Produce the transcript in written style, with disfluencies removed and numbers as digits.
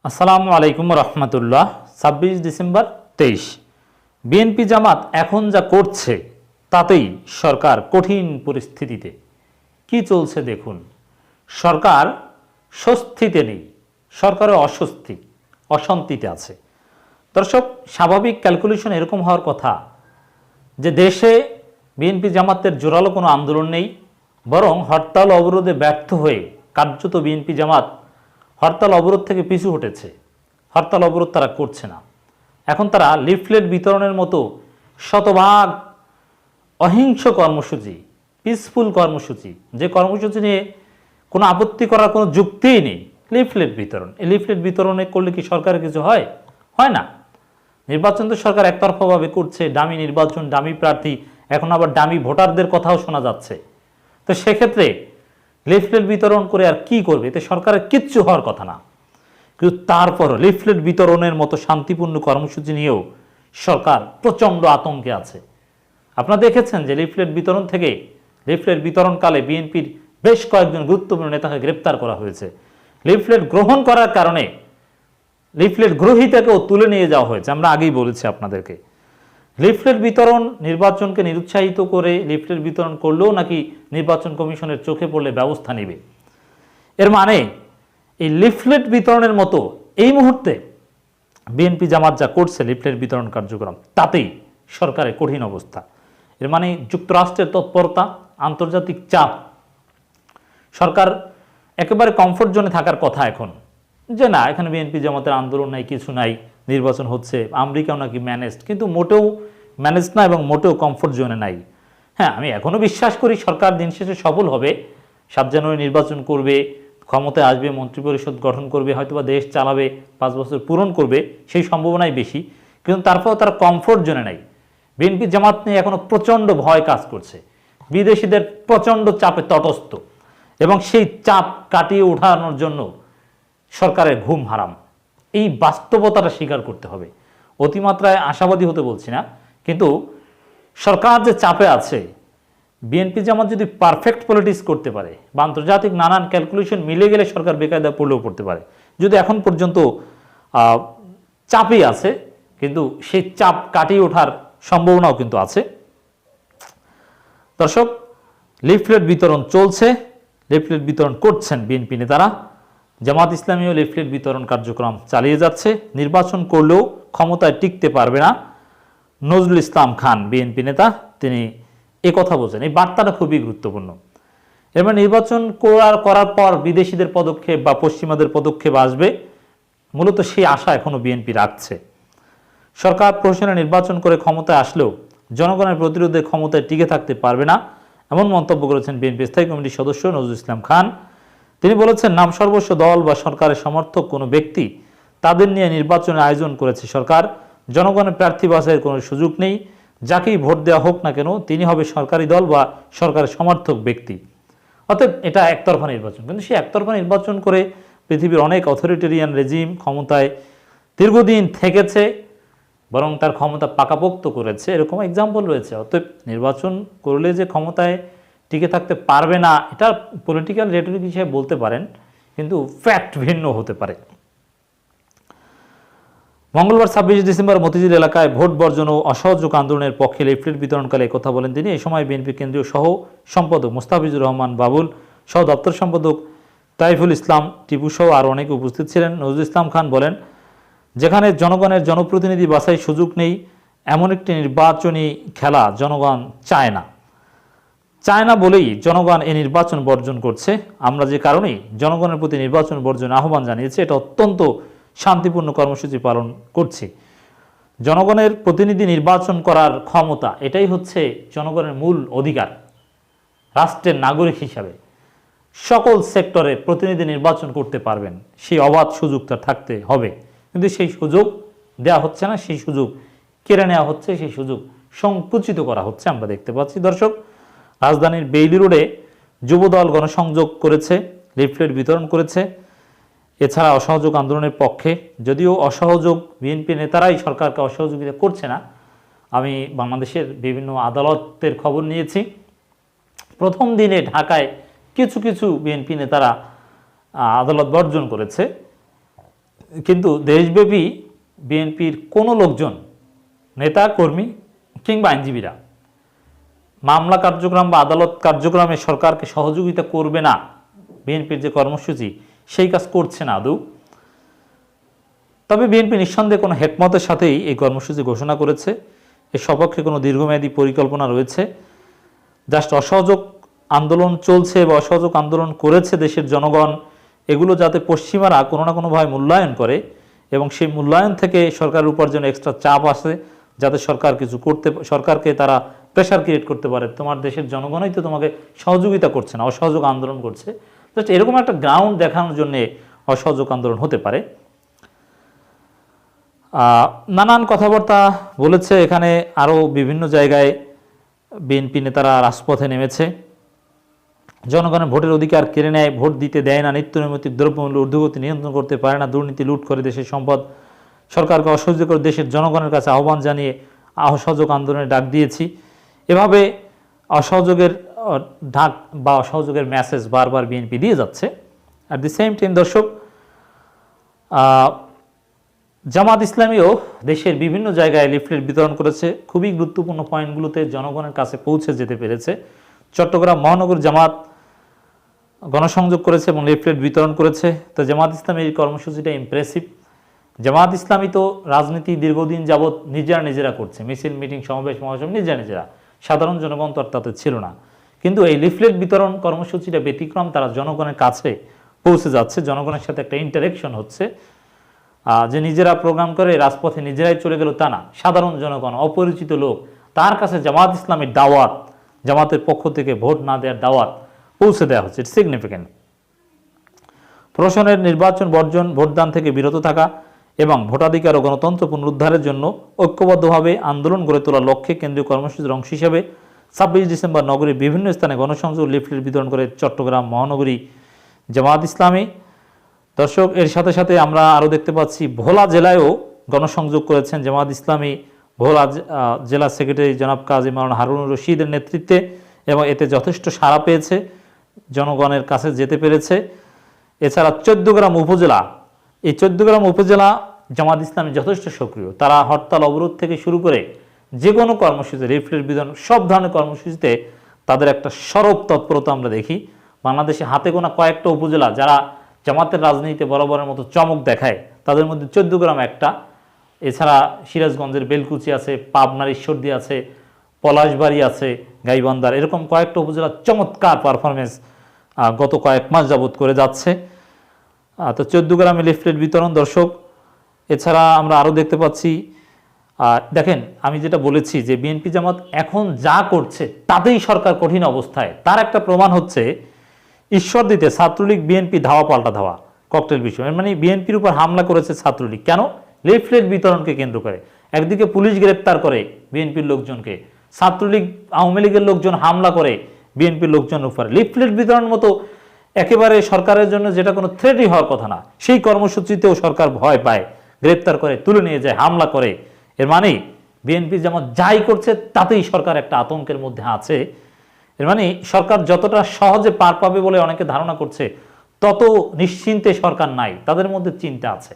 আসসালামু আলাইকুম রহমতুল্লাহ। 26 December 23। BNP জামাত এখন যা করছে তাতেই সরকার কঠিন পরিস্থিতিতে। কি চলছে দেখুন। সরকার স্বস্তিতে নেই, সরকারের অশান্তিতে আছে। দর্শক, স্বাভাবিক ক্যালকুলেশন এরকম হওয়ার কথা যে দেশে বিএনপি জামাতের জোরালো কোনো আন্দোলন নেই, বরং হরতাল অবরোধে ব্যর্থ হয়ে কার্যত বিএনপি জামাত হরতাল অবরোধ থেকে পিছু হটেছে। হরতাল অবরোধ তারা করছে না। এখন তারা লিফলেট বিতরণের মতো শতভাগ অহিংস কর্মসূচি, পিসফুল কর্মসূচি, যে কর্মসূচি নিয়ে কোনো আপত্তি করার কোনো যুক্তিই নেই, লিফলেট বিতরণ। এই লিফলেট বিতরণে করলে কি সরকারের কিছু হয়? হয় না। নির্বাচন তো সরকার একতরফাভাবে করছে, ডামি নির্বাচন, ডামি প্রার্থী, এখন আবার ডামি ভোটারদের কথাও শোনা যাচ্ছে। তো সেক্ষেত্রে লিফলেট বিতরণ করে আর কি করবে? এতে সরকারের কিচ্ছু হওয়ার কথা না। কিন্তু তারপর লিফলেট বিতরণের মতো শান্তিপূর্ণ কর্মসূচি নিয়েও সরকার প্রচণ্ড আতঙ্কে আছে। আপনারা দেখেছেন যে লিফলেট বিতরণকালে বিএনপির বেশ কয়েকজন গুরুত্বপূর্ণ নেতাকে গ্রেপ্তার করা হয়েছে। লিফলেট গ্রহণ করার কারণে লিফলেট গ্রহীতাকেও তুলে নিয়ে যাওয়া হয়েছে। আমরা আগেই বলেছি আপনাদেরকে, লিফলেট বিতরণ নির্বাচনকে নিরুৎসাহিত করে লিফলেট বিতরণ করলেও নাকি নির্বাচন কমিশনের চোখে পড়লে ব্যবস্থা নেবে। এর মানে এই লিফলেট বিতরণের মতো এই মুহূর্তে বিএনপি জামাত যা করছে লিফলেট বিতরণ কার্যক্রম, তাতেই সরকারের কঠিন অবস্থা। এর মানে যুক্তরাষ্ট্রের তৎপরতা, আন্তর্জাতিক চাপ। সরকার একেবারে কমফোর্ট জোনে থাকার কথা এখন, যে না এখানে বিএনপি জামাতের আন্দোলন নাই, কিছু নাই, নির্বাচন হচ্ছে, আমেরিকাও নাকি ম্যানেজড, কিন্তু মোটেও ম্যানেজ না এবং মোটেও কমফোর্ট জোনে নাই। হ্যাঁ, আমি এখনও বিশ্বাস করি সরকার দিন শেষে সফল হবে। 7 জানুয়ারি নির্বাচন করবে, ক্ষমতায় আসবে, মন্ত্রিপরিষদ গঠন করবে, হয়তোবা দেশ চালাবে, 5 বছর পূরণ করবে, সেই সম্ভাবনাই বেশি। কিন্তু তারপরেও তারা কমফোর্ট জোনে নাই। বিএনপি জামাত নিয়ে এখনও প্রচণ্ড ভয় কাজ করছে, বিদেশিদের প্রচণ্ড চাপে তটস্থ, এবং সেই চাপ কাটিয়ে ওঠানোর জন্য সরকারের ঘুম হারাম। এই বাস্তবতাটা স্বীকার করতে হবে। অতিমাত্রায় আশাবাদী হতে বলছি না, কিন্তু সরকার যে চাপে আছে, বিএনপি জামাত যদি পারফেক্ট পলিটিক্স করতে পারে বা আন্তর্জাতিক নানান ক্যালকুলেশন মিলে গেলে সরকার বেকায়দা পড়লেও পড়তে পারে। যদি এখন পর্যন্ত চাপই আছে, কিন্তু সেই চাপ কাটিয়ে ওঠার সম্ভাবনাও কিন্তু আছে। দর্শক, লিফলেট বিতরণ চলছে, লিফলেট বিতরণ করছেন বিএনপি নেতারা। জামাত ইসলামীও লিফলেট বিতরণ কার্যক্রম চালিয়ে যাচ্ছে। নির্বাচন করলেও ক্ষমতায় টিকতে পারবে না। নজরুল ইসলাম খান বিএনপি নেতা, তিনি কথা বলছেন। এই বার্তাটা খুবই গুরুত্বপূর্ণ। এবার নির্বাচন করার পর বিদেশিদের পদক্ষেপ বা পশ্চিমাদের পদক্ষেপ আসবে, মূলত সেই আশা এখনো বিএনপি রাখছে। সরকার প্রশাসনে নির্বাচন করে ক্ষমতায় আসলেও জনগণের প্রতিরোধে ক্ষমতায় টিকে থাকতে পারবে না, এমন মন্তব্য করেছেন বিএনপি স্থায়ী কমিটির সদস্য নজরুল ইসলাম খান। তিনি বলেছেন, নাম সর্বস্ব দল বা সরকারের সমর্থক কোনো ব্যক্তি, তাদের নিয়ে নির্বাচনের আয়োজন করেছে সরকার। জনগণের প্রার্থী বাছাইয়ের কোনো সুযোগ নেই। যাকেই ভোট দেওয়া হোক না কেন, তিনি হবে সরকারি দল বা সরকারের সমর্থক ব্যক্তি। অতএব এটা একতরফা নির্বাচন। কিন্তু সেই একতরফা নির্বাচন করে পৃথিবীর অনেক অথরিটেরিয়ান রেজিম ক্ষমতায় দীর্ঘদিন থেকেছে, বরং তার ক্ষমতা পাকাপোক্ত করেছে, এরকম এক্সাম্পল রয়েছে। অতএব নির্বাচন করলে যে ক্ষমতায় টিকে থাকতে পারবে না, এটা পলিটিক্যাল রেটরিক হিসেবে বলতে পারেন, কিন্তু ফ্যাক্ট ভিন্ন হতে পারে। মঙ্গলবার 26 ডিসেম্বর মতিঝিল এলাকায় ভোট বর্জন ও অসহযোগ আন্দোলনের পক্ষে লিফলেট বিতরণকালে কথা বলেন তিনি। এই সময় বিএনপি কেন্দ্রীয় সহ সম্পাদক মোস্তাফিজুর রহমান বাবুল, সহ দপ্তর সম্পাদক তাইফুল ইসলাম টিপু সহ আরও অনেকে উপস্থিত ছিলেন। নজরুল ইসলাম খান বলেন, যেখানে জনগণের জনপ্রতিনিধি বাছাই সুযোগ নেই, এমন একটি নির্বাচনী খেলা জনগণ চায় না বলেই জনগণ এই নির্বাচন বর্জন করছে। আমরা যে কারণেই জনগণের প্রতি নির্বাচন বর্জন আহ্বান জানিয়েছি, এটা অত্যন্ত শান্তিপূর্ণ কর্মসূচি পালন করছি। জনগণের প্রতিনিধি নির্বাচন করার ক্ষমতা, এটাই হচ্ছে জনগণের মূল অধিকার। রাষ্ট্রের নাগরিক হিসাবে সকল সেক্টরে প্রতিনিধি নির্বাচন করতে পারবেন, সেই অবাধ সুযোগ তার থাকতে হবে। কিন্তু সেই সুযোগ দেওয়া হচ্ছে না, সেই সুযোগ কেড়ে নেওয়া হচ্ছে, সেই সুযোগ সংকুচিত করা হচ্ছে, আমরা দেখতে পাচ্ছি। দর্শক, রাজধানীর বেইলি রোডে যুবদল গণসংযোগ করেছে, লিফলেট বিতরণ করেছে। এছাড়া অসহযোগ আন্দোলনের পক্ষে, যদিও অসহযোগ বিএনপি নেতারাই সরকারকে অসহযোগিতা করছে না। আমি বাংলাদেশের বিভিন্ন আদালতের খবর নিয়েছি। প্রথম দিনে ঢাকায় কিছু বিএনপি নেতারা আদালত বর্জন করেছে, কিন্তু দেশব্যাপী বিএনপির কোনো লোকজন, নেতা কর্মী কিংবা আইনজীবীরা মামলা কার্যক্রম বা আদালত কার্যক্রমে সরকারকে সহযোগিতা করবে না, বিএনপির যে কর্মসূচি সেই কাজ করছে না আদৌ। তবে বিএনপি নিঃসন্দেহে কোনো হেকমতের সাথেই এই কর্মসূচি ঘোষণা করেছে। এর সপক্ষে কোনো দীর্ঘমেয়াদী পরিকল্পনা রয়েছে। জাস্ট অসহযোগ আন্দোলন চলছে বা অসহযোগ আন্দোলন করেছে দেশের জনগণ, এগুলো যাতে পশ্চিমারা কোনো না কোনোভাবে মূল্যায়ন করে এবং সেই মূল্যায়ন থেকে সরকারের উপর যেন এক্সট্রা চাপ আসে, যাতে সরকার কিছু করতে, সরকারকে তারা প্রেশার ক্রিয়েট করতে পারে, তোমার দেশের জনগণই তো তোমাকে সহযোগিতা করছে না, অসহযোগ আন্দোলন করছে। জাস্ট এরকম একটা গ্রাউন্ড দেখানোর জন্যে অসহযোগ আন্দোলন হতে পারে। নানান কথাবার্তা বলেছে এখানে। আরও বিভিন্ন জায়গায় বিএনপি নেতারা রাজপথে নেমেছে। জনগণের ভোটের অধিকার কেড়ে নেয়, ভোট দিতে দেয় না, নিত্য নৈমিত্তিক দ্রব্যমূল্য ঊর্ধ্বগতি নিয়ন্ত্রণ করতে পারে না, দুর্নীতি লুট করে দেশের সম্পদ, সরকারকে অসহযোগ করে দেশের জনগণের কাছে আহ্বান জানিয়ে অসহযোগ আন্দোলনের ডাক দিয়েছি। এভাবে অসহযোগের ডাক বা অসহযোগের মেসেজ বারবার বিএনপি দিয়ে যাচ্ছে। অ্যাট দি সেম টাইম দর্শক, জামাত ইসলামীও দেশের বিভিন্ন জায়গায় লিফলেট বিতরণ করেছে। খুবই গুরুত্বপূর্ণ পয়েন্টগুলোতে জনগণের কাছে পৌঁছে যেতে পেরেছে। চট্টগ্রাম মহানগর জামাত গণসংযোগ করেছে এবং লিফলেট বিতরণ করেছে। তো জামাত ইসলামী এই কর্মসূচিটা ইমপ্রেসিভ। জামাত ইসলামী তো রাজনীতি দীর্ঘদিন যাবৎ নিজেরা করছে, মিছিল, মিটিং, সমাবেশ, মহাসভা নিজেরা, সাধারণ জনগণ তো আর তাতে ছিল না। কিন্তু এই লিফলেট বিতরণ কর্মসূচিটা ব্যতিক্রম, তারা জনগণের কাছে পৌঁছে যাচ্ছে, জনগণের সাথে একটা ইন্টারেকশন হচ্ছে। যে নিজেরা প্রোগ্রাম করে রাজপথে নিজেরাই চলে গেল তা না, সাধারণ জনগণ, অপরিচিত লোক, তার কাছে জামাত ইসলামের দাওয়াত, জামাতের পক্ষ থেকে ভোট না দেওয়ার দাওয়াত পৌঁছে দেওয়া হচ্ছে। It's significant. প্রশাসনের নির্বাচন বর্জন, ভোটদান থেকে বিরত থাকা এবং ভোটাধিকার ও গণতন্ত্র পুনরুদ্ধারের জন্য ঐক্যবদ্ধভাবে আন্দোলন গড়ে তোলার লক্ষ্যে কেন্দ্রীয় কর্মসূচির অংশ হিসেবে 26 ডিসেম্বর নগরীর বিভিন্ন স্থানে গণসংযোগ লিফলেট বিতরণ করে চট্টগ্রাম মহানগরী জামাত ইসলামী। দর্শক, এর সাথে সাথে আমরা আরও দেখতে পাচ্ছি ভোলা জেলায়ও গণসংযোগ করেছেন জামাত ইসলামী। ভোলা জেলা সেক্রেটারি জনাব কাজী মাওলানা হারুনুর রশিদের নেতৃত্বে, এবং এতে যথেষ্ট সাড়া পেয়েছে, জনগণের কাছে যেতে পেরেছে। এছাড়া 14 গ্রাম উপজেলা, এই 14 গ্রাম উপজেলা জামাত ইসলামী যথেষ্ট সক্রিয়। তারা হরতাল, অবরোধ থেকে শুরু করে যে কোনো কর্মসূচি, লিফলেট বিতরণ, সব ধরনের কর্মসূচিতে তাদের একটা সরব তৎপরতা আমরা দেখি। বাংলাদেশে হাতে গোনা কয়েকটা উপজেলা যারা জামাতের রাজনীতিতে বরাবরের মতো চমক দেখায়, তাদের মধ্যে 14 গ্রাম একটা। এছাড়া সিরাজগঞ্জের বেলকুচি আছে, পাবনার ঈশ্বরদী আছে, পলাশবাড়ি আছে, গাইবান্ধার, এরকম কয়েকটা উপজেলা চমৎকার পারফরমেন্স গত কয়েক মাস যাবত করে যাচ্ছে। তো 14 গ্রামে লিফলেট বিতরণ দর্শক। এছাড়া আমরা আরও দেখতে পাচ্ছি, দেখেন আমি যেটা বলেছি যে বিএনপি জামাত এখন যা করছে তাতেই সরকার কঠিন অবস্থায়। তার একটা প্রমাণ হচ্ছে ঈশ্বরদীতে ছাত্রলীগ বিএনপি ধাওয়া পাল্টা ধাওয়া, ককটেল বিস্ফোরণ। মানে বিএনপির উপর হামলা করেছে ছাত্রলীগ, কেন? লিফলেট বিতরণকে কেন্দ্র করে। একদিকে পুলিশ গ্রেপ্তার করে বিএনপির লোকজনকে, ছাত্রলীগ আওয়ামী লীগের লোকজন হামলা করে বিএনপির লোকজনের উপর। লিফলেট বিতরণ মতো একেবারে সরকারের জন্য যেটা কোনো থ্রেটই হওয়ার কথা না, সেই কর্মসূচিতেও সরকার ভয় পায়, গ্রেপ্তার করে, তুলে নিয়ে যায়, হামলা করে। এর মানে বিএনপি যেমন যাই করছে তাতেই সরকার একটা আতঙ্কের মধ্যে আছে। এর মানে সরকার যতটা সহজে পার পাবে বলে অনেকে ধারণা করছে, তত নিশ্চিন্তে সরকার নাই, তাদের মধ্যে চিন্তা আছে।